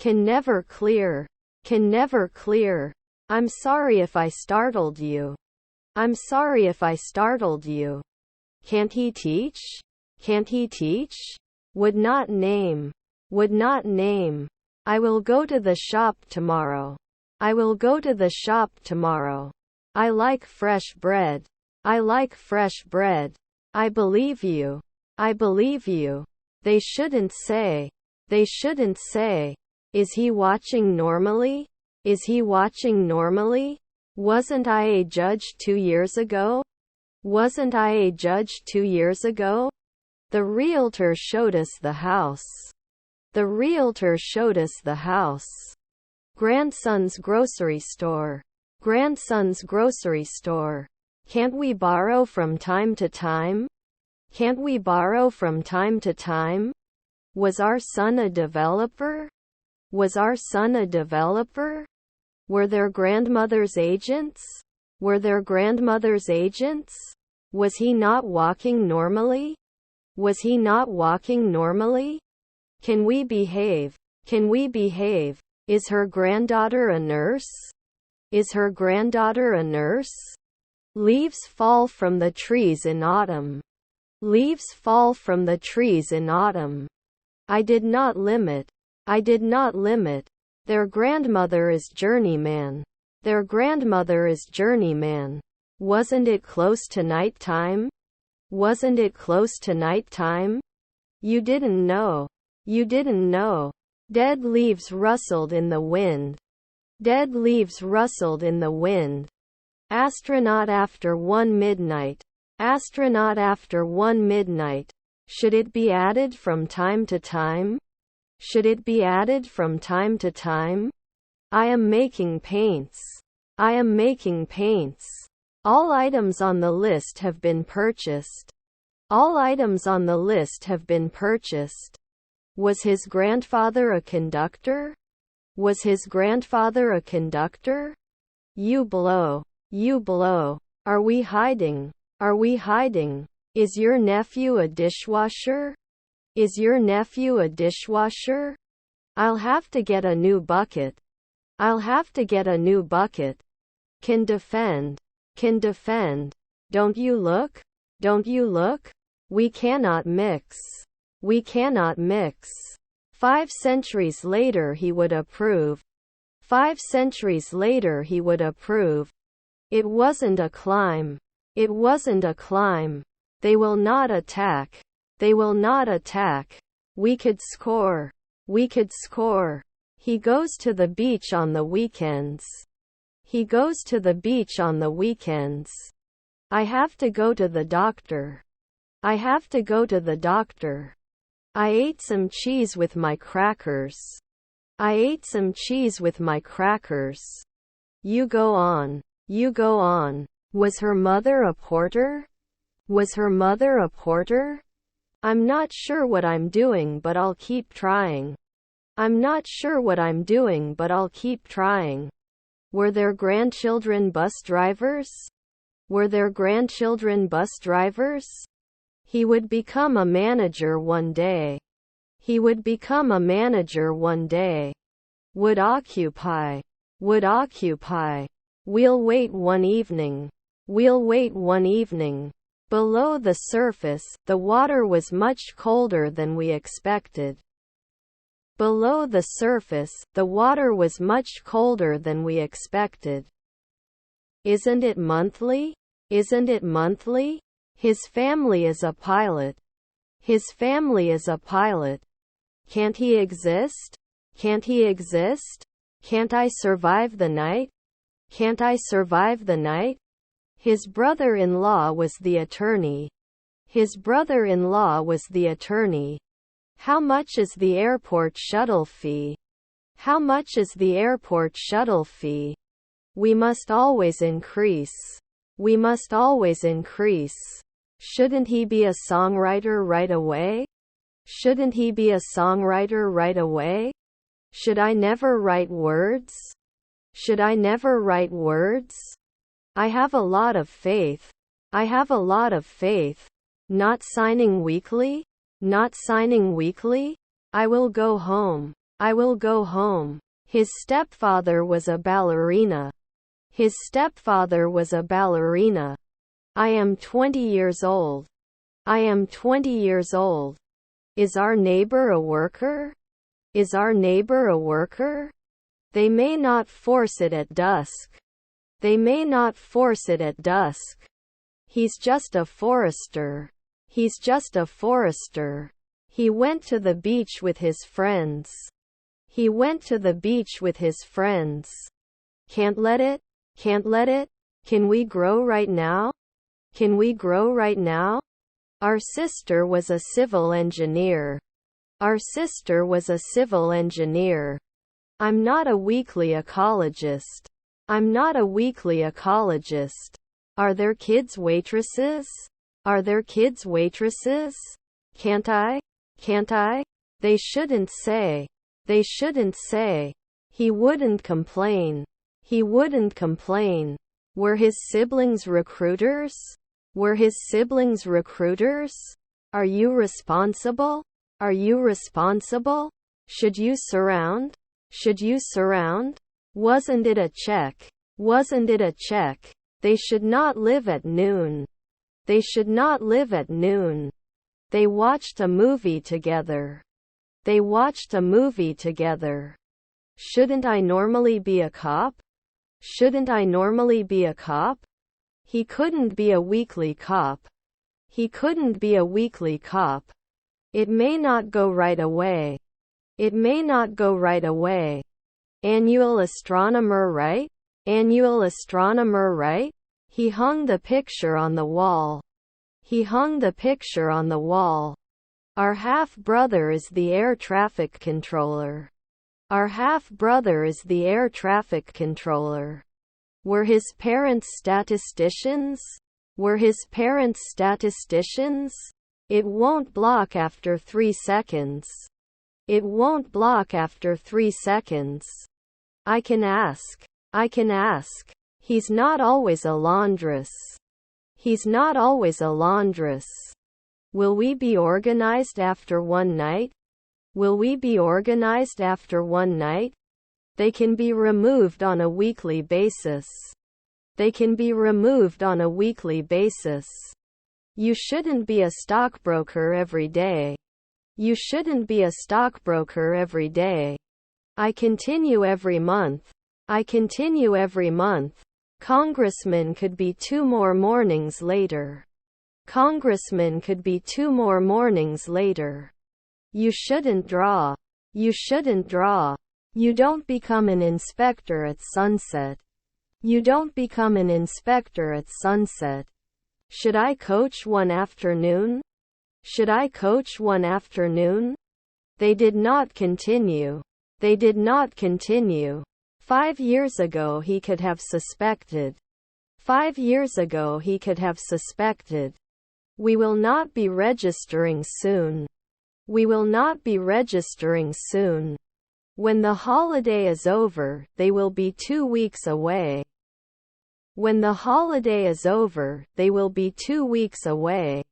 can never clear, can never clear. I'm sorry if I startled you. I'm sorry if I startled you. Can't he teach? Can't he teach? Would not name, would not name. I will go to the shop tomorrow. I will go to the shop tomorrow. I like fresh bread. I like fresh bread. I believe you. I believe you. They shouldn't say. They shouldn't say. Is he watching normally? Is he watching normally? Wasn't I a judge 2 years ago? Wasn't I a judge 2 years ago? The realtor showed us the house. The realtor showed us the house. Grandson's grocery store. Grandson's grocery store. Can't we borrow from time to time? Can't we borrow from time to time? Was our son a developer? Was our son a developer? Were their grandmother's agents? Were their grandmother's agents? Was he not walking normally? Was he not walking normally? Can we behave? Can we behave? Is her granddaughter a nurse? Is her granddaughter a nurse? Leaves fall from the trees in autumn. Leaves fall from the trees in autumn. I did not limit. I did not limit. Their grandmother is journeyman. Their grandmother is journeyman. Wasn't it close to night time? Wasn't it close to night time? You didn't know. You didn't know. Dead leaves rustled in the wind. Dead leaves rustled in the wind. Astronaut after 1 midnight. Astronaut after 1 midnight. Should it be added from time to time? Should it be added from time to time? I am making paints. I am making paints. All items on the list have been purchased. All items on the list have been purchased. Was his grandfather a conductor? Was his grandfather a conductor? You blow. You blow. Are we hiding? Are we hiding? Is your nephew a dishwasher? Is your nephew a dishwasher? I'll have to get a new bucket. I'll have to get a new bucket. Can defend. Can defend. Don't you look? Don't you look? We cannot mix. We cannot mix. 5 centuries later he would approve. 5 centuries later he would approve. It wasn't a climb. It wasn't a climb. They will not attack. They will not attack. We could score. We could score. He goes to the beach on the weekends. He goes to the beach on the weekends. I have to go to the doctor. I have to go to the doctor. I ate some cheese with my crackers. I ate some cheese with my crackers. You go on. You go on. Was her mother a porter? Was her mother a porter? I'm not sure what I'm doing, but I'll keep trying. I'm not sure what I'm doing, but I'll keep trying. Were their grandchildren bus drivers? Were their grandchildren bus drivers? He would become a manager one day. He would become a manager one day. Would occupy. Would occupy. We'll wait one evening. We'll wait one evening. Below the surface, the water was much colder than we expected. Below the surface, the water was much colder than we expected. Isn't it monthly? Isn't it monthly? His family is a pilot. His family is a pilot. Can't he exist? Can't he exist? Can't I survive the night? Can't I survive the night? His brother-in-law was the attorney. His brother-in-law was the attorney. How much is the airport shuttle fee? How much is the airport shuttle fee? We must always increase. We must always increase. Shouldn't he be a songwriter right away? Shouldn't he be a songwriter right away? Should I never write words? Should I never write words? I have a lot of faith. I have a lot of faith. Not signing weekly? Not signing weekly? I will go home. I will go home. His stepfather was a ballerina. His stepfather was a ballerina. I am 20 years old. I am 20 years old. Is our neighbor a worker? Is our neighbor a worker? They may not force it at dusk. They may not force it at dusk. He's just a forester. He's just a forester. He went to the beach with his friends. He went to the beach with his friends. Can't let it? Can't let it? Can we grow right now? Can we grow right now? Our sister was a civil engineer. Our sister was a civil engineer. I'm not a weekly ecologist. I'm not a weekly ecologist. Are there kids waitresses? Are there kids waitresses? Can't I? Can't I? They shouldn't say. They shouldn't say. He wouldn't complain. He wouldn't complain. Were his siblings recruiters? Were his siblings recruiters? Are you responsible? Are you responsible? Should you surround? Should you surround? Wasn't it a check? Wasn't it a check? They should not live at noon. They should not live at noon. They watched a movie together. They watched a movie together. Shouldn't I normally be a cop? Shouldn't I normally be a cop? He couldn't be a weekly cop. He couldn't be a weekly cop. It may not go right away. It may not go right away. Annual astronomer, right? Annual astronomer, right? He hung the picture on the wall. He hung the picture on the wall. Our half-brother is the air traffic controller. Our half-brother is the air traffic controller. Were his parents statisticians? Were his parents statisticians? It won't block after 3 seconds. It won't block after 3 seconds. I can ask. I can ask. He's not always a laundress. He's not always a laundress. Will we be organized after one night? Will we be organized after one night? They can be removed on a weekly basis. They can be removed on a weekly basis. You shouldn't be a stockbroker every day. You shouldn't be a stockbroker every day. I continue every month. I continue every month. Congressman could be 2 more mornings later. Congressman could be 2 more mornings later. You shouldn't draw. You shouldn't draw. You don't become an inspector at sunset. You don't become an inspector at sunset. Should I coach one afternoon? Should I coach one afternoon? They did not continue. They did not continue. 5 years ago he could have suspected. 5 years ago he could have suspected. We will not be registering soon. We will not be registering soon. When the holiday is over, they will be 2 weeks away. When the holiday is over, they will be 2 weeks away.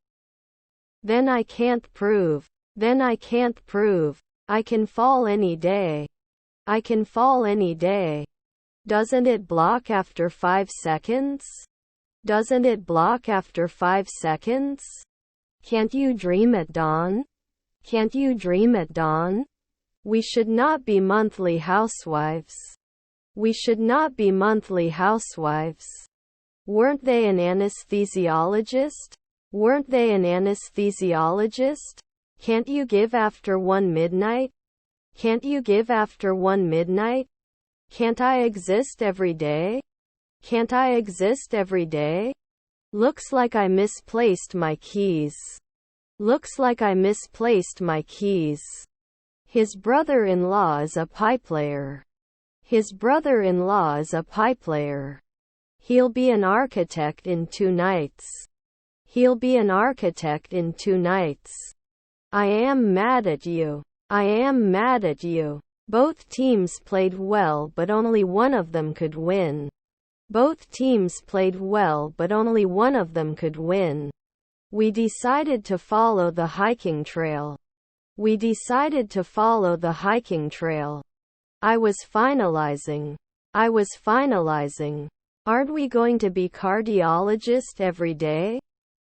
Then I can't prove. Then I can't prove. I can fall any day. I can fall any day. Doesn't it block after 5 seconds? Doesn't it block after 5 seconds? Can't you dream at dawn? Can't you dream at dawn? We should not be monthly housewives. We should not be monthly housewives. Weren't they an anesthesiologist? Weren't they an anesthesiologist? Can't you give after 1 midnight? Can't you give after 1 midnight? Can't I exist every day? Can't I exist every day? Looks like I misplaced my keys. Looks like I misplaced my keys. His brother-in-law is a pipeplayer. His brother-in-law is a pipeplayer. He'll be an architect in 2 nights. He'll be an architect in 2 nights. I am mad at you. I am mad at you. Both teams played well, but only one of them could win. Both teams played well, but only one of them could win. We decided to follow the hiking trail. We decided to follow the hiking trail. I was finalizing. I was finalizing. Aren't we going to be cardiologist every day?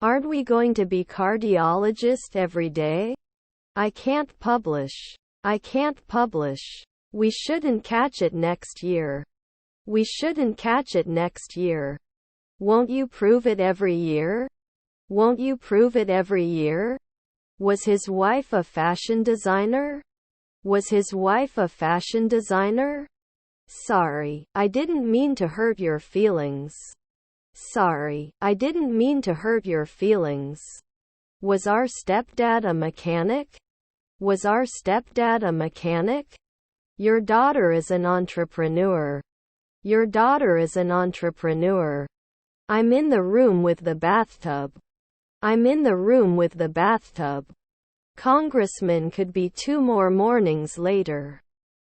Aren't we going to be cardiologist every day? I can't publish. I can't publish. We shouldn't catch it next year. We shouldn't catch it next year. Won't you prove it every year? Won't you prove it every year? Was his wife a fashion designer? Was his wife a fashion designer? Sorry, I didn't mean to hurt your feelings. Sorry, I didn't mean to hurt your feelings. Was our stepdad a mechanic? Was our stepdad a mechanic? Your daughter is an entrepreneur. Your daughter is an entrepreneur. I'm in the room with the bathtub. I'm in the room with the bathtub. Congressman could be 2 more mornings later.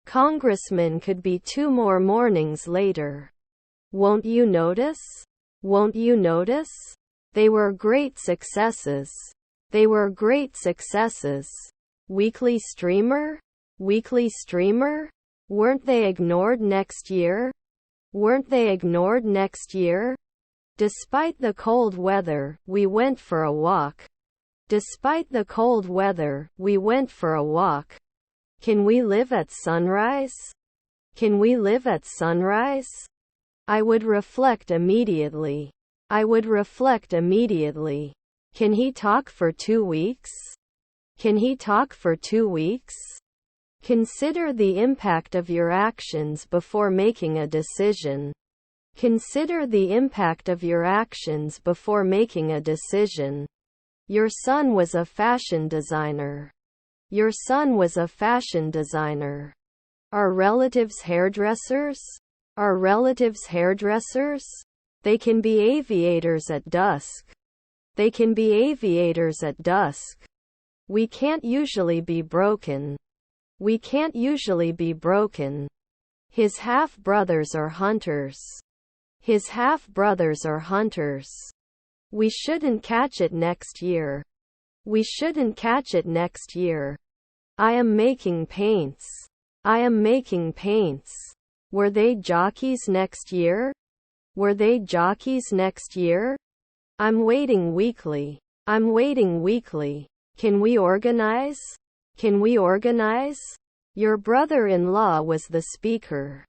Congressman could be 2 more mornings later. Won't you notice? Won't you notice? They were great successes. They were great successes. Weekly streamer? Weekly streamer? Weren't they ignored next year? Weren't they ignored next year? Despite the cold weather, we went for a walk. Despite the cold weather, we went for a walk. Can we live at sunrise? Can we live at sunrise? I would reflect immediately. I would reflect immediately. Can he talk for 2 weeks? Can he talk for 2 weeks? Consider the impact of your actions before making a decision. Consider the impact of your actions before making a decision. Your son was a fashion designer. Your son was a fashion designer. Are relatives hairdressers? Are relatives hairdressers? They can be aviators at dusk. They can be aviators at dusk. We can't usually be broken. We can't usually be broken. His half-brothers are hunters. His half-brothers are hunters. We shouldn't catch it next year. We shouldn't catch it next year. I am making paints. I am making paints. Were they jockeys next year? Were they jockeys next year? I'm waiting weekly. I'm waiting weekly. Can we organize? Can we organize? Your brother-in-law was the speaker.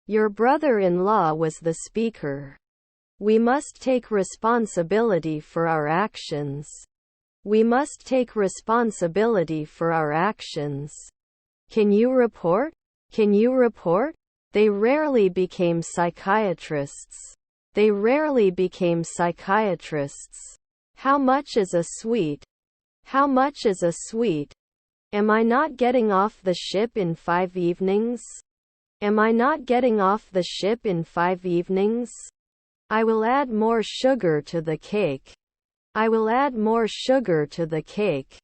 Your brother-in-law was the speaker. We must take responsibility for our actions. We must take responsibility for our actions. Can you report? Can you report? They rarely became psychiatrists. They rarely became psychiatrists. How much is a sweet? How much is a sweet? Am I not getting off the ship in 5 evenings? Am I not getting off the ship in 5 evenings? I will add more sugar to the cake. I will add more sugar to the cake.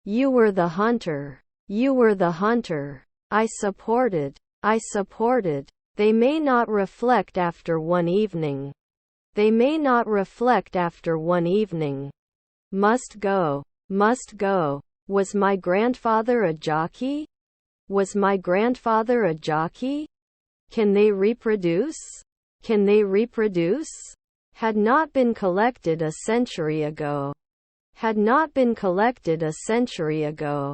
You were the hunter. You were the hunter. I supported. I supported. They may not reflect after 1 evening. They may not reflect after 1 evening. Must go. Must go. Was my grandfather a jockey? Was my grandfather a jockey? Can they reproduce? Can they reproduce? Had not been collected a century ago. Had not been collected a century ago.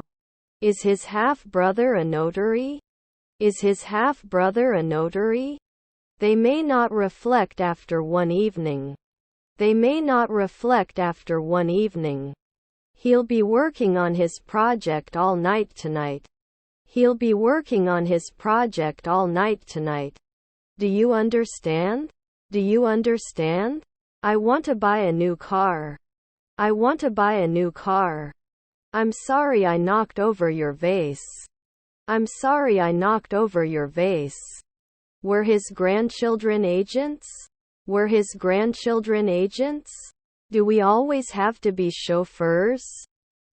Is his half-brother a notary? Is his half-brother a notary? They may not reflect after 1 evening. They may not reflect after 1 evening. He'll be working on his project all night tonight. He'll be working on his project all night tonight. Do you understand? Do you understand? I want to buy a new car. I want to buy a new car. I'm sorry I knocked over your vase. I'm sorry I knocked over your vase. Were his grandchildren agents? Were his grandchildren agents? Do we always have to be chauffeurs?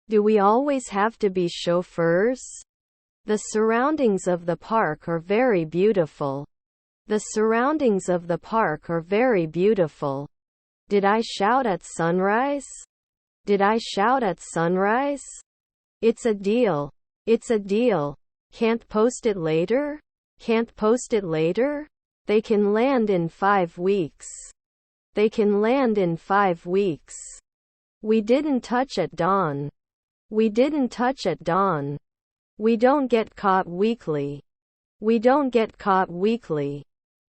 Do we always have to be chauffeurs? The surroundings of the park are very beautiful. The surroundings of the park are very beautiful. Did I shout at sunrise? Did I shout at sunrise? It's a deal. It's a deal. Can't post it later? Can't post it later? They can land in 5 weeks. They can land in 5 weeks. We didn't touch at dawn. We didn't touch at dawn. We don't get caught weekly. We don't get caught weekly.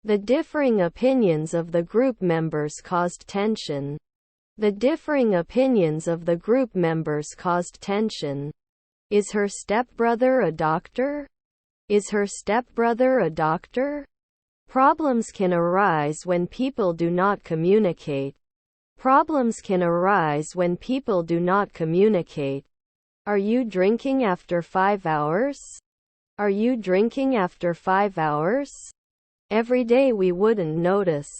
The differing opinions of the group members caused tension. The differing opinions of the group members caused tension. Is her stepbrother a doctor? Is her stepbrother a doctor? Problems can arise when people do not communicate. Problems can arise when people do not communicate. Are you drinking after 5 hours? Are you drinking after 5 hours? Every day we wouldn't notice.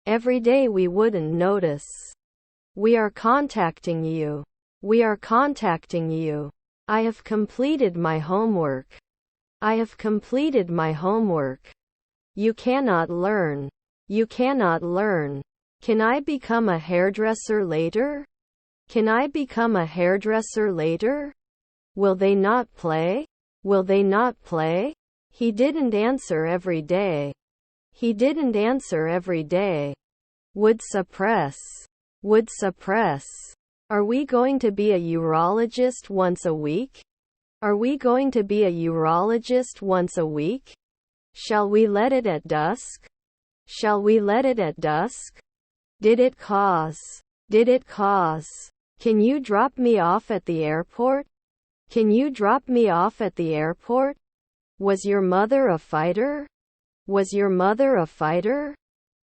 Every day we wouldn't notice. We are contacting you. We are contacting you. I have completed my homework. I have completed my homework. You cannot learn. You cannot learn. Can I become a hairdresser later? Can I become a hairdresser later? Will they not play? Will they not play? He didn't answer every day. He didn't answer every day. Would suppress. Would suppress. Are we going to be a urologist once a week? Are we going to be a urologist once a week? Shall we let it at dusk? Shall we let it at dusk? Did it cause? Did it cause? Can you drop me off at the airport? Can you drop me off at the airport? Was your mother a fighter? Was your mother a fighter?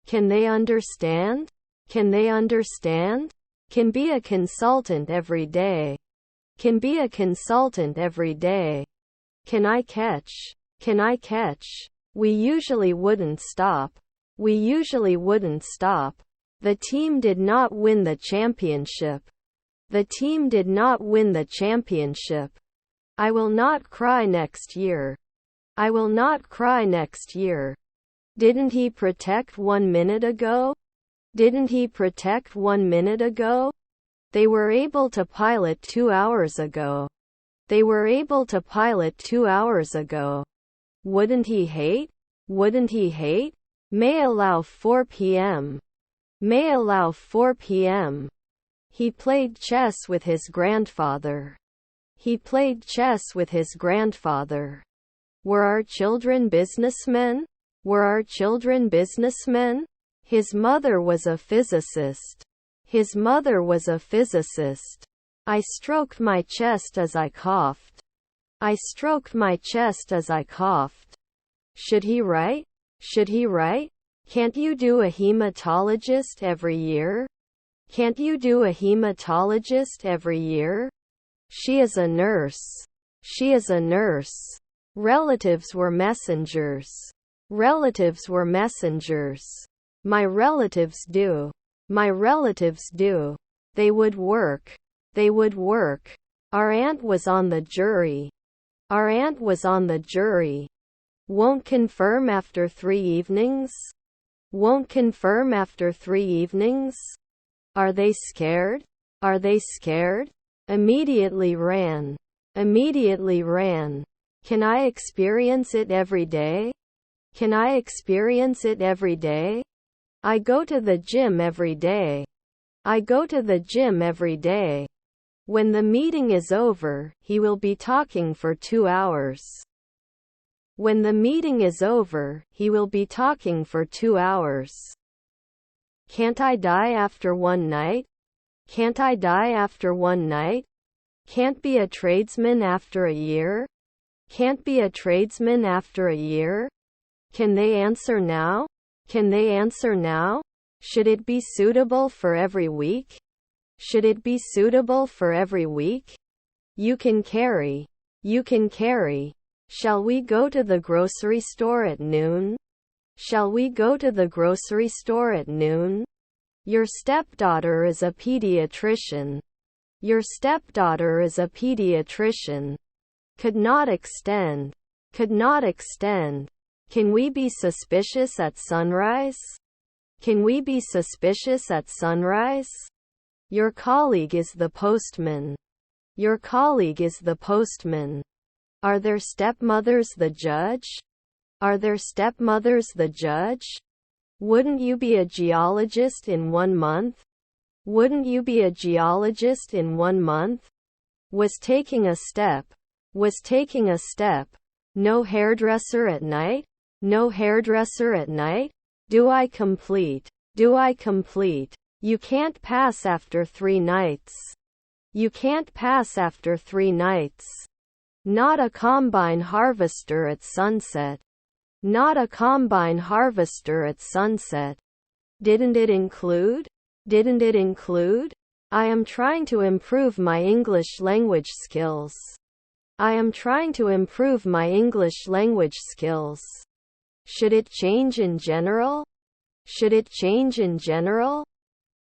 Can they understand? Can they understand? Can be a consultant every day. Can be a consultant every day. Can I catch? Can I catch? We usually wouldn't stop. We usually wouldn't stop. The team did not win the championship. The team did not win the championship. I will not cry next year. I will not cry next year. Didn't he protect 1 minute ago? Didn't he protect 1 minute ago? They were able to pilot 2 hours ago. They were able to pilot 2 hours ago. Wouldn't he hate? Wouldn't he hate? May allow 4 p.m. May allow 4 p.m. He played chess with his grandfather. He played chess with his grandfather. Were our children businessmen? Were our children businessmen? His mother was a physicist. His mother was a physicist. I stroked my chest as I coughed. I stroked my chest as I coughed. Should he write? Should he write? Can't you do a hematologist every year? Can't you do a hematologist every year? She is a nurse. She is a nurse. Relatives were messengers. Relatives were messengers. My relatives do. My relatives do. They would work. They would work. Our aunt was on the jury. Our aunt was on the jury. Won't confirm after 3 evenings? Won't confirm after 3 evenings? Are they scared? Are they scared? Immediately ran. Immediately ran. Can I experience it every day? Can I experience it every day? I go to the gym every day. I go to the gym every day. When the meeting is over, he will be talking for 2 hours. When the meeting is over, he will be talking for 2 hours. Can't I die after 1 night? Can't I die after 1 night? Can't be a tradesman after a year? Can't be a tradesman after a year? Can they answer now? Can they answer now? Should it be suitable for every week? Should it be suitable for every week? You can carry. You can carry. Shall we go to the grocery store at noon? Shall we go to the grocery store at noon? Your stepdaughter is a pediatrician. Your stepdaughter is a pediatrician. Could not extend. Could not extend. Can we be suspicious at sunrise? Can we be suspicious at sunrise? Your colleague is the postman. Your colleague is the postman. Are their stepmothers the judge? Are their stepmothers the judge? Wouldn't you be a geologist in 1 month? Wouldn't you be a geologist in 1 month? Was taking a step. Was taking a step. No hairdresser at night? No hairdresser at night? Do I complete? Do I complete? You can't pass after 3 nights. You can't pass after 3 nights. Not a combine harvester at sunset. Not a combine harvester at sunset. Didn't it include? Didn't it include? I am trying to improve my English language skills. I am trying to improve my English language skills. Should it change in general? Should it change in general?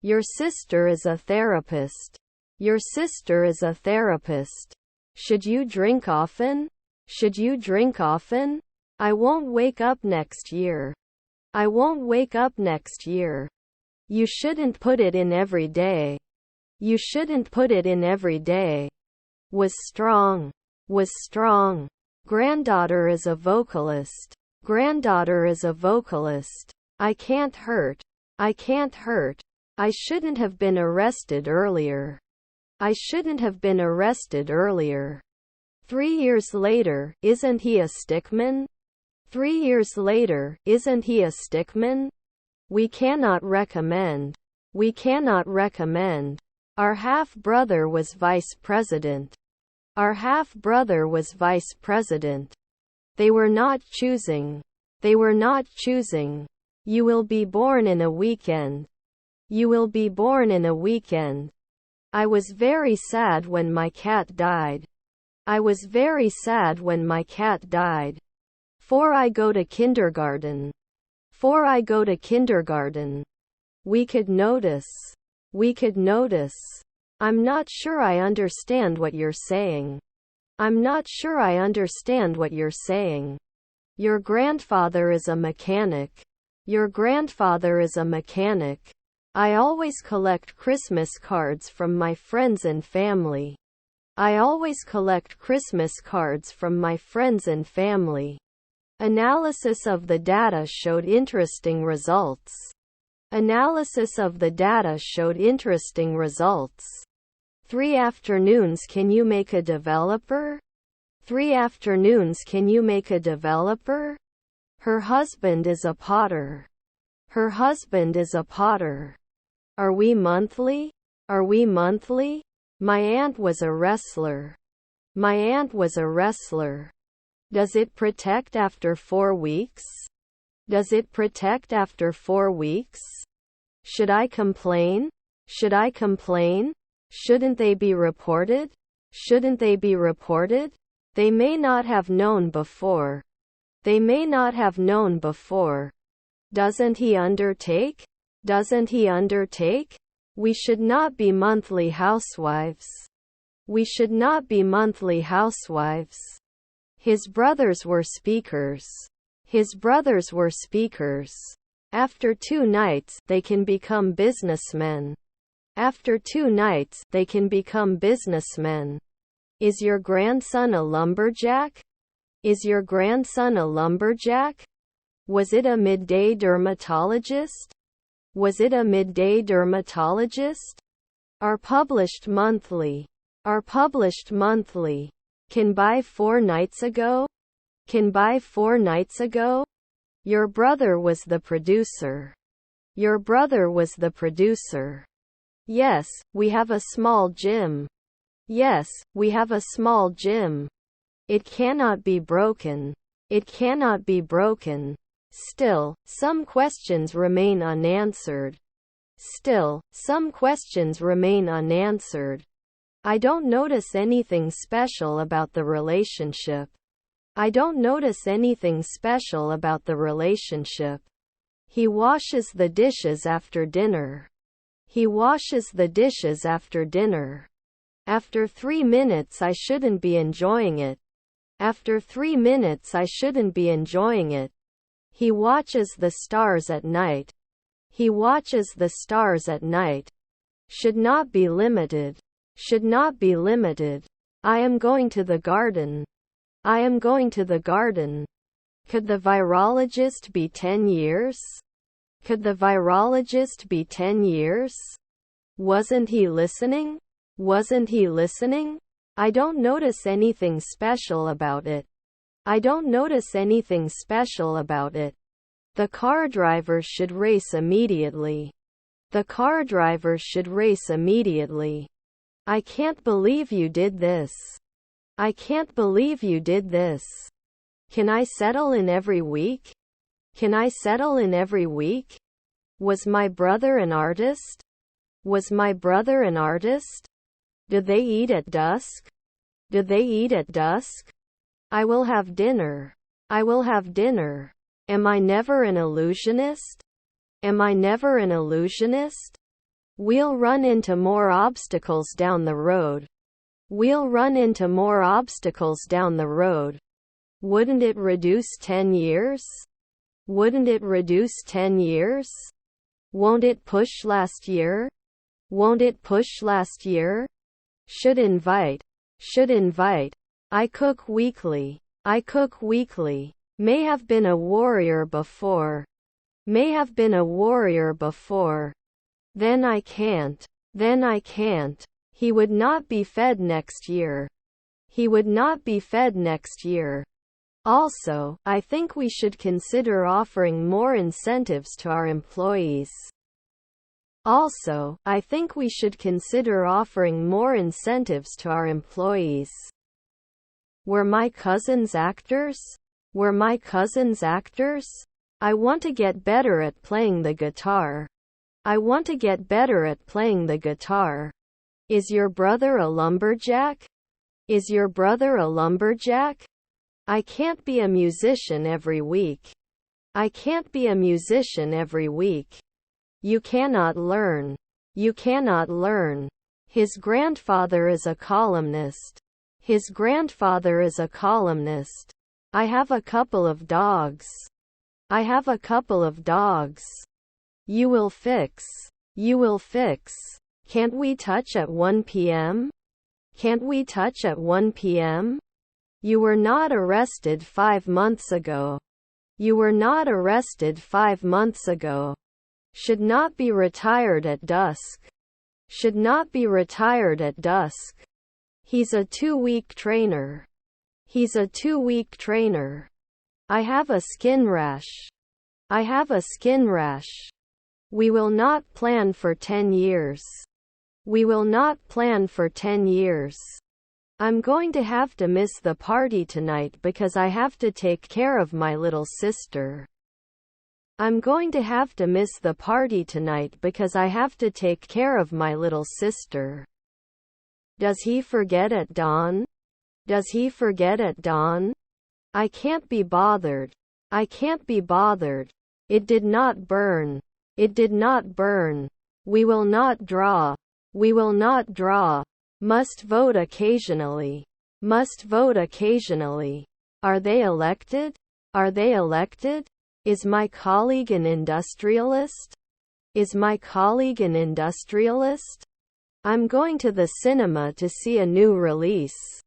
Your sister is a therapist. Your sister is a therapist. Should you drink often? Should you drink often? I won't wake up next year. I won't wake up next year. You shouldn't put it in every day. You shouldn't put it in every day. Was strong. Was strong. Granddaughter is a vocalist. Granddaughter is a vocalist. I can't hurt. I can't hurt. I shouldn't have been arrested earlier. I shouldn't have been arrested earlier. 3 years later, isn't he a stickman? 3 years later, isn't he a stickman? We cannot recommend. We cannot recommend. Our half-brother was vice president. Our half-brother was vice president. They were not choosing. They were not choosing. You will be born in a weekend. You will be born in a weekend. I was very sad when my cat died. I was very sad when my cat died. For I go to kindergarten. For I go to kindergarten. We could notice. We could notice. I'm not sure I understand what you're saying. I'm not sure I understand what you're saying. Your grandfather is a mechanic. Your grandfather is a mechanic. I always collect Christmas cards from my friends and family. I always collect Christmas cards from my friends and family. Analysis of the data showed interesting results. Analysis of the data showed interesting results. 3 afternoons can you make a developer? 3 afternoons can you make a developer? Her husband is a potter. Her husband is a potter. Are we monthly? Are we monthly? My aunt was a wrestler. My aunt was a wrestler. Does it protect after 4 weeks? Does it protect after 4 weeks? Should I complain? Should I complain? Shouldn't they be reported? Shouldn't they be reported? They may not have known before. They may not have known before. Doesn't he undertake? Doesn't he undertake? We should not be monthly housewives. We should not be monthly housewives. His brothers were speakers. His brothers were speakers. After 2 nights, they can become businessmen. After 2 nights, they can become businessmen. Is your grandson a lumberjack? Is your grandson a lumberjack? Was it a midday dermatologist? Was it a midday dermatologist? Are published monthly. Are published monthly. Can buy 4 nights ago? Can buy 4 nights ago? Your brother was the producer. Your brother was the producer. Yes, we have a small gym. Yes, we have a small gym. It cannot be broken. It cannot be broken. Still, some questions remain unanswered. Still, some questions remain unanswered. I don't notice anything special about the relationship. I don't notice anything special about the relationship. He washes the dishes after dinner. He washes the dishes after dinner. After 3 minutes I shouldn't be enjoying it. After 3 minutes I shouldn't be enjoying it. He watches the stars at night. He watches the stars at night. Should not be limited. should not be limited. I am going to the garden. I am going to the garden. Could the virologist be 10 years? Could the virologist be 10 years? Wasn't he listening? Wasn't he listening? I don't notice anything special about it. I don't notice anything special about it. The car driver should race immediately. The car driver should race immediately. I can't believe you did this. I can't believe you did this. Can I settle in every week? Can I settle in every week? Was my brother an artist? Was my brother an artist? Did they eat at dusk? Did they eat at dusk? I will have dinner. I will have dinner. Am I never an illusionist? Am I never an illusionist? We'll run into more obstacles down the road. We'll run into more obstacles down the road. Wouldn't it reduce 10 years? Wouldn't it reduce 10 years? Won't it push last year? Won't it push last year? Should invite. Should invite. I cook weekly. I cook weekly. May have been a warrior before. May have been a warrior before. Then I can't. Then I can't. He would not be fed next year. He would not be fed next year. Also, I think we should consider offering more incentives to our employees. Also, I think we should consider offering more incentives to our employees. Were my cousins actors? Were my cousins actors? I want to get better at playing the guitar. I want to get better at playing the guitar. Is your brother a lumberjack? Is your brother a lumberjack? I can't be a musician every week. I can't be a musician every week. You cannot learn. You cannot learn. His grandfather is a columnist. His grandfather is a columnist. I have a couple of dogs. I have a couple of dogs. You will fix. You will fix. Can't we touch at 1 p.m.? Can't we touch at 1 p.m.? You were not arrested 5 months ago. You were not arrested 5 months ago. Should not be retired at dusk. Should not be retired at dusk. He's a 2-week trainer. He's a 2-week trainer. I have a skin rash. I have a skin rash. We will not plan for 10 years. We will not plan for 10 years. I'm going to have to miss the party tonight because I have to take care of my little sister. I'm going to have to miss the party tonight because I have to take care of my little sister. Does he forget at dawn? Does he forget at dawn? I can't be bothered. I can't be bothered. It did not burn. It did not burn. We will not draw. We will not draw. Must vote occasionally. Must vote occasionally. Are they elected? Are they elected? Is my colleague an industrialist? Is my colleague an industrialist? I'm going to the cinema to see a new release.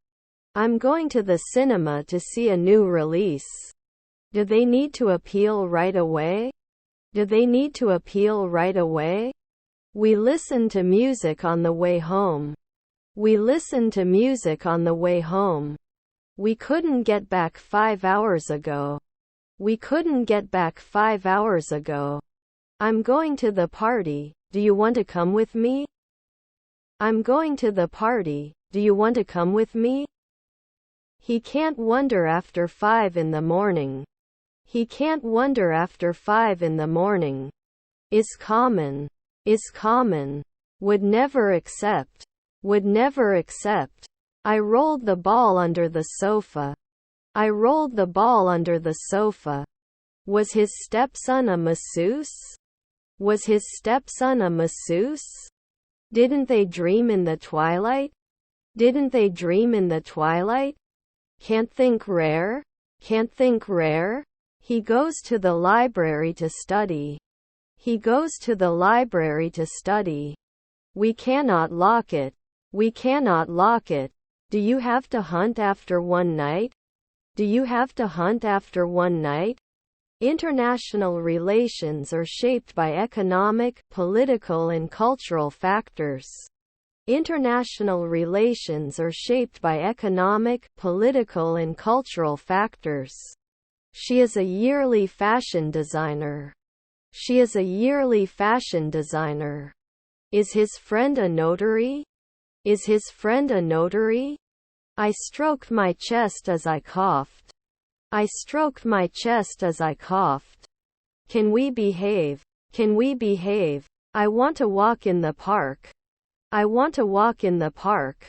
I'm going to the cinema to see a new release. Do they need to appeal right away? Do they need to appeal right away? We listen to music on the way home. We listen to music on the way home. We couldn't get back 5 hours ago. We couldn't get back 5 hours ago. I'm going to the party. Do you want to come with me? I'm going to the party. Do you want to come with me? He can't wonder after 5 in the morning. He can't wonder after 5 in the morning. Is common. Is common. Would never accept. Would never accept. I rolled the ball under the sofa. I rolled the ball under the sofa. Was his stepson a masseuse? Was his stepson a masseuse? Didn't they dream in the twilight? Didn't they dream in the twilight? Can't think rare? Can't think rare? He goes to the library to study. He goes to the library to study. We cannot lock it. We cannot lock it. Do you have to hunt after one night? Do you have to hunt after one night? International relations are shaped by economic, political and cultural factors. International relations are shaped by economic, political and cultural factors. She is a yearly fashion designer. She is a yearly fashion designer. Is his friend a notary? Is his friend a notary? I stroked my chest as I coughed. I stroked my chest as I coughed. Can we behave? Can we behave? I want to walk in the park. I want to walk in the park.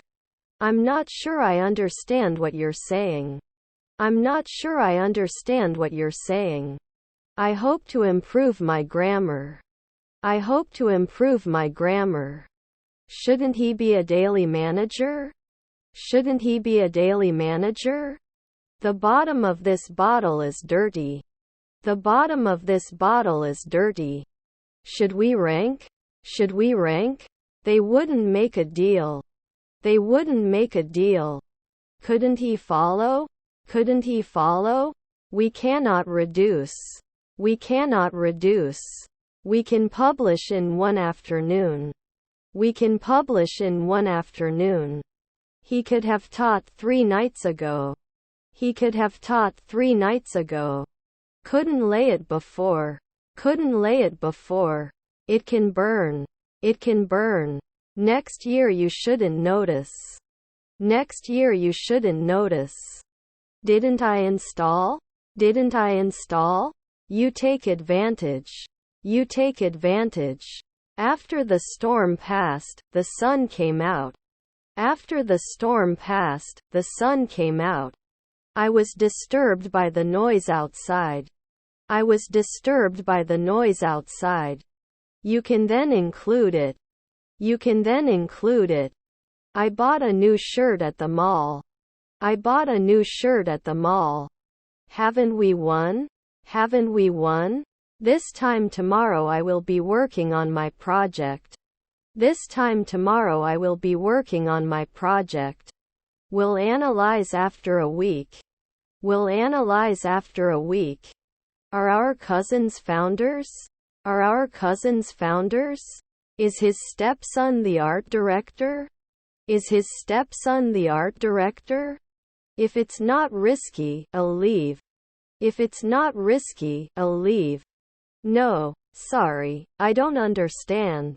I'm not sure I understand what you're saying. I'm not sure I understand what you're saying. I hope to improve my grammar. I hope to improve my grammar. Shouldn't he be a daily manager? Shouldn't he be a daily manager? The bottom of this bottle is dirty. The bottom of this bottle is dirty. Should we rank? Should we rank? They wouldn't make a deal. They wouldn't make a deal. Couldn't he follow? Couldn't he follow? We cannot reduce. We cannot reduce. We can publish in one afternoon. We can publish in one afternoon. He could have taught 3 nights ago. He could have taught 3 nights ago. Couldn't lay it before. Couldn't lay it before. It can burn. It can burn. Next year you shouldn't notice. Next year you shouldn't notice. Didn't I install? Didn't I install? You take advantage. You take advantage. After the storm passed, the sun came out. After the storm passed, the sun came out. I was disturbed by the noise outside. I was disturbed by the noise outside. You can then include it. You can then include it. I bought a new shirt at the mall. I bought a new shirt at the mall. Haven't we won? Haven't we won? This time tomorrow I will be working on my project. This time tomorrow I will be working on my project. We'll analyze after a week. We'll analyze after a week. Are our cousins founders? Are our cousins founders? Is his stepson the art director? Is his stepson the art director? If it's not risky, I'll leave. If it's not risky, I'll leave. No, sorry, I don't understand.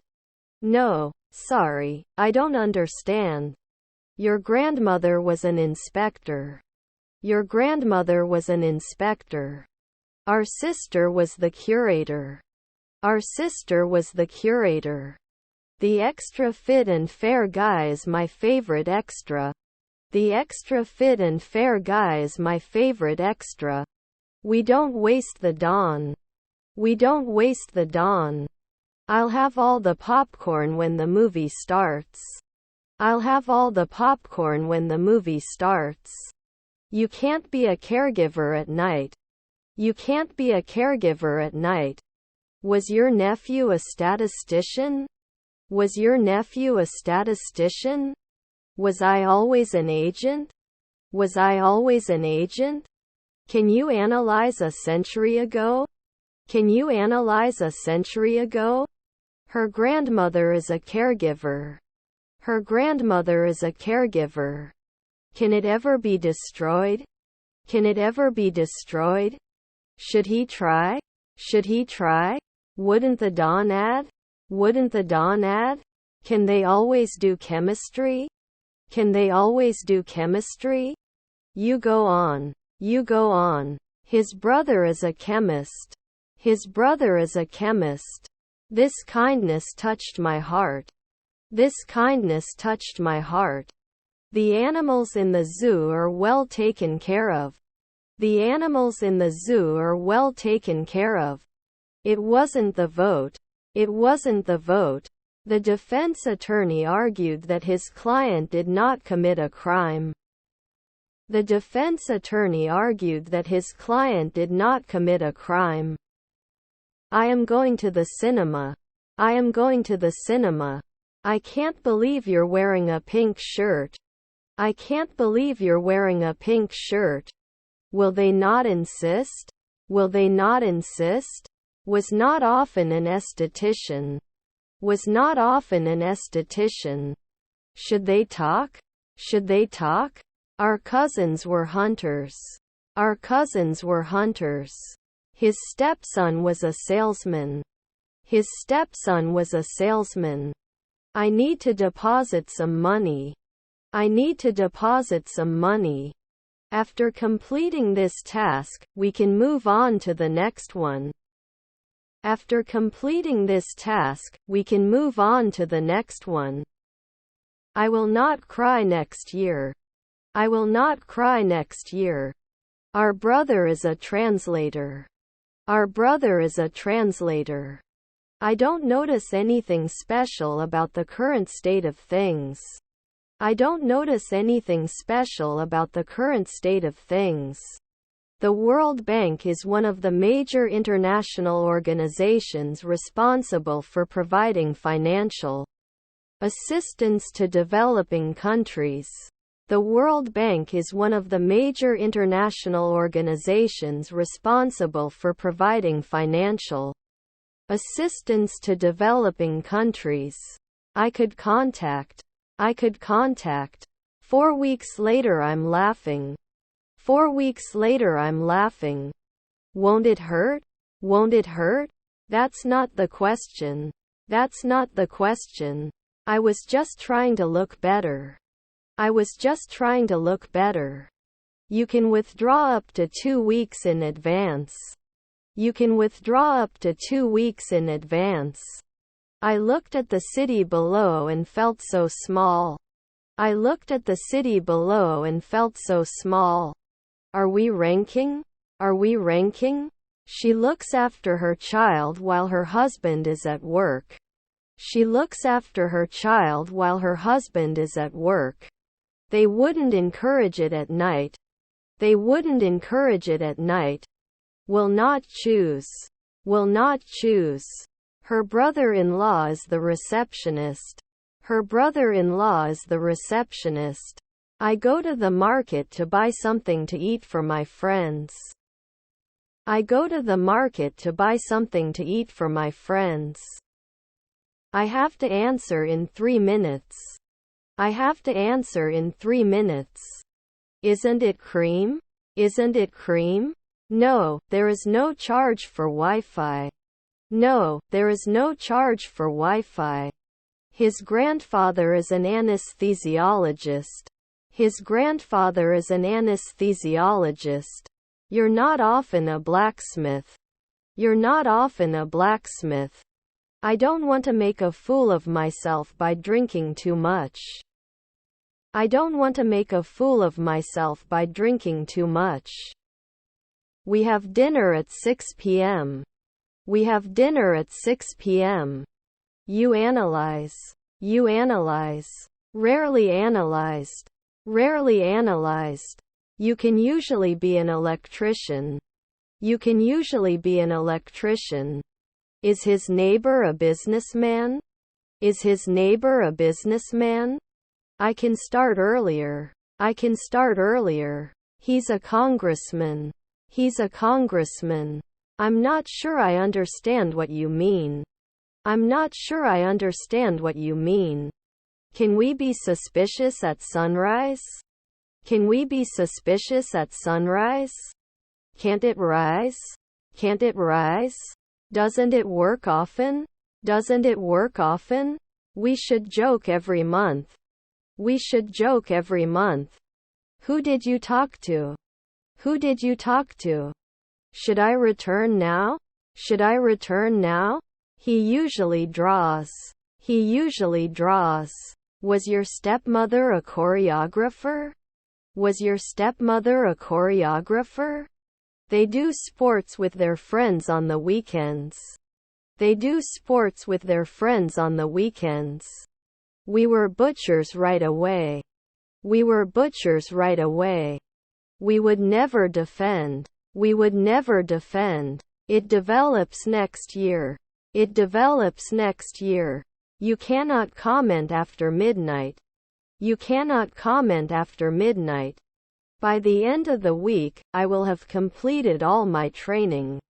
No, sorry, I don't understand. Your grandmother was an inspector. Your grandmother was an inspector. Our sister was the curator. Our sister was the curator. The extra fit and fair guy is my favorite extra. The extra fit and fair guy is my favorite extra. We don't waste the dawn. We don't waste the dawn. I'll have all the popcorn when the movie starts. I'll have all the popcorn when the movie starts. You can't be a caregiver at night. You can't be a caregiver at night. Was your nephew a statistician? Was your nephew a statistician? Was I always an agent? Was I always an agent? Can you analyze a century ago? Can you analyze a century ago? Her grandmother is a caregiver. Her grandmother is a caregiver. Can it ever be destroyed? Can it ever be destroyed? Should he try? Should he try? Wouldn't the dawn add? Wouldn't the dawn add? Can they always do chemistry? Can they always do chemistry? You go on. You go on. His brother is a chemist. His brother is a chemist. This kindness touched my heart. This kindness touched my heart. The animals in the zoo are well taken care of. The animals in the zoo are well taken care of. It wasn't the vote. It wasn't the vote. The defense attorney argued that his client did not commit a crime. The defense attorney argued that his client did not commit a crime. I am going to the cinema. I am going to the cinema. I can't believe you're wearing a pink shirt. I can't believe you're wearing a pink shirt. Will they not insist? Will they not insist? Was not often an esthetician. Was not often an esthetician. Should they talk? Should they talk? Our cousins were hunters. Our cousins were hunters. His stepson was a salesman. His stepson was a salesman. I need to deposit some money. I need to deposit some money. After completing this task, we can move on to the next one. After completing this task, we can move on to the next one. I will not cry next year. I will not cry next year. Our brother is a translator. Our brother is a translator. I don't notice anything special about the current state of things. I don't notice anything special about the current state of things. The World Bank is one of the major international organizations responsible for providing financial assistance to developing countries. The World Bank is one of the major international organizations responsible for providing financial assistance to developing countries. I could contact. 4 weeks later I'm laughing. 4 weeks later I'm laughing. Won't it hurt? Won't it hurt? That's not the question. That's not the question. I was just trying to look better. I was just trying to look better. You can withdraw up to 2 weeks in advance. You can withdraw up to 2 weeks in advance. I looked at the city below and felt so small. I looked at the city below and felt so small. Are we ranking? Are we ranking? She looks after her child while her husband is at work. She looks after her child while her husband is at work. They wouldn't encourage it at night. They wouldn't encourage it at night. Will not choose. Will not choose. Her brother-in-law is the receptionist. Her brother-in-law is the receptionist. I go to the market to buy something to eat for my friends. I go to the market to buy something to eat for my friends. I have to answer in 3 minutes. I have to answer in 3 minutes. Isn't it cream? Isn't it cream? No, there is no charge for Wi-Fi. No, there is no charge for Wi-Fi. His grandfather is an anesthesiologist. His grandfather is an anesthesiologist. You're not often a blacksmith. You're not often a blacksmith. I don't want to make a fool of myself by drinking too much. I don't want to make a fool of myself by drinking too much. We have dinner at 6 p.m. We have dinner at 6 p.m. You analyze. You analyze. Rarely analyzed. Rarely analyzed. You can usually be an electrician. You can usually be an electrician. Is his neighbor a businessman? Is his neighbor a businessman? I can start earlier. I can start earlier. He's a congressman. He's a congressman. I'm not sure I understand what you mean. I'm not sure I understand what you mean. Can we be suspicious at sunrise? Can we be suspicious at sunrise? Can't it rise? Can't it rise? Doesn't it work often? Doesn't it work often? We should joke every month. We should joke every month. Who did you talk to? Who did you talk to? Should I return now? Should I return now? He usually draws. He usually draws. Was your stepmother a choreographer? Was your stepmother a choreographer? They do sports with their friends on the weekends. They do sports with their friends on the weekends. We were butchers right away. We were butchers right away. We would never defend. We would never defend. It develops next year. It develops next year. You cannot comment after midnight. You cannot comment after midnight. By the end of the week, I will have completed all my training.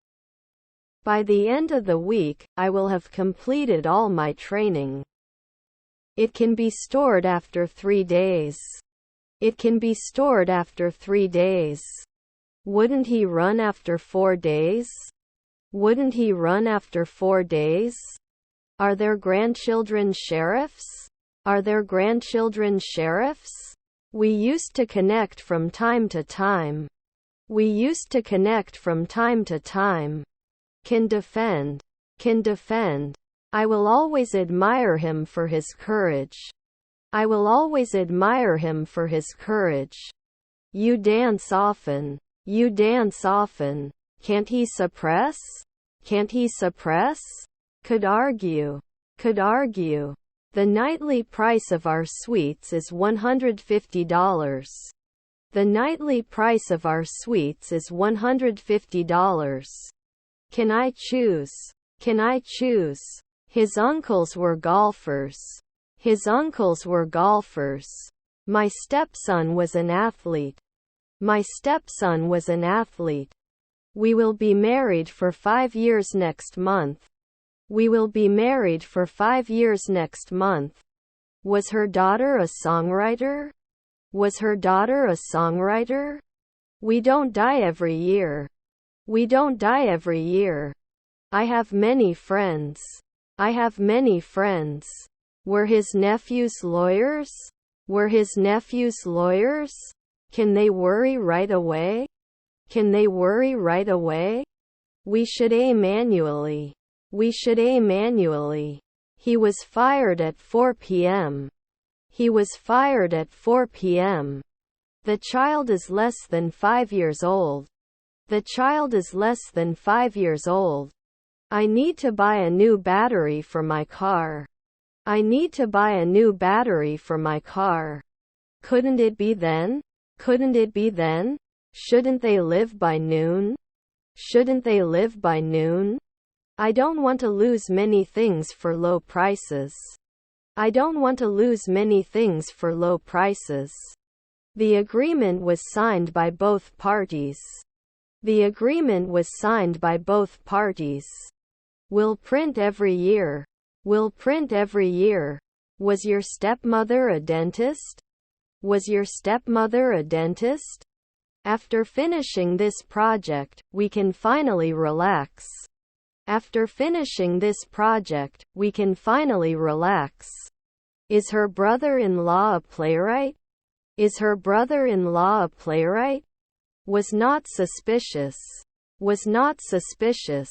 By the end of the week, I will have completed all my training. It can be stored after 3 days. It can be stored after 3 days. Wouldn't he run after 4 days? Wouldn't he run after 4 days? Are their grandchildren sheriffs? Are their grandchildren sheriffs? We used to connect from time to time. We used to connect from time to time. Can defend. Can defend. I will always admire him for his courage. I will always admire him for his courage. You dance often. You dance often. Can't he suppress? Can't he suppress? Could argue. Could argue. The nightly price of our suites is $150. The nightly price of our suites is $150. Can I choose? Can I choose? His uncles were golfers. His uncles were golfers. My stepson was an athlete. My stepson was an athlete. We will be married for 5 years next month. We will be married for 5 years next month. Was her daughter a songwriter? Was her daughter a songwriter? We don't die every year. We don't die every year. I have many friends. I have many friends. Were his nephews lawyers? Were his nephews lawyers? Can they worry right away? Can they worry right away? We should aim manually. We should aim manually. He was fired at 4 p.m. He was fired at 4 p.m. The child is less than 5 years old. The child is less than 5 years old. I need to buy a new battery for my car. I need to buy a new battery for my car. Couldn't it be then? Couldn't it be then? Shouldn't they live by noon? Shouldn't they live by noon? I don't want to lose many things for low prices. I don't want to lose many things for low prices. The agreement was signed by both parties. The agreement was signed by both parties. We'll print every year. We'll print every year. Was your stepmother a dentist? Was your stepmother a dentist? After finishing this project, we can finally relax. After finishing this project, we can finally relax. Is her brother-in-law a playwright? Is her brother-in-law a playwright? Was not suspicious. Was not suspicious.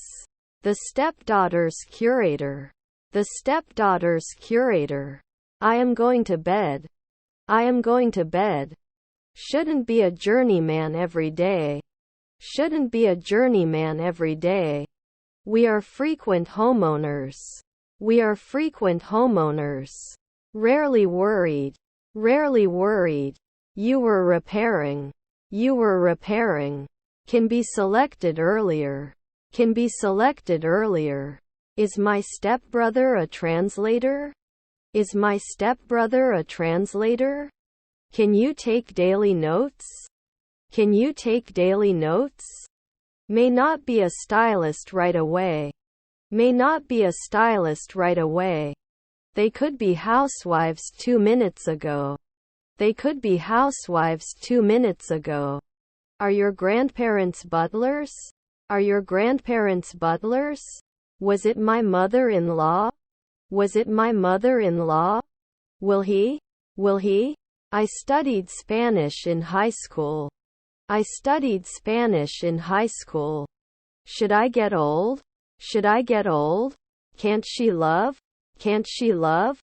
The stepdaughter's curator. The stepdaughter's curator. I am going to bed. I am going to bed. Shouldn't be a journeyman every day. Shouldn't be a journeyman every day. We are frequent homeowners. We are frequent homeowners. Rarely worried. Rarely worried. You were repairing. You were repairing. Can be selected earlier. Can be selected earlier. Is my stepbrother a translator? Is my stepbrother a translator? Can you take daily notes? Can you take daily notes? May not be a stylist right away. May not be a stylist right away. They could be housewives 2 minutes ago. They could be housewives 2 minutes ago. Are your grandparents butlers? Are your grandparents butlers? Was it my mother-in-law? Was it my mother-in-law? Will he? Will he? I studied Spanish in high school. I studied Spanish in high school. Should I get old? Should I get old? Can't she love? Can't she love?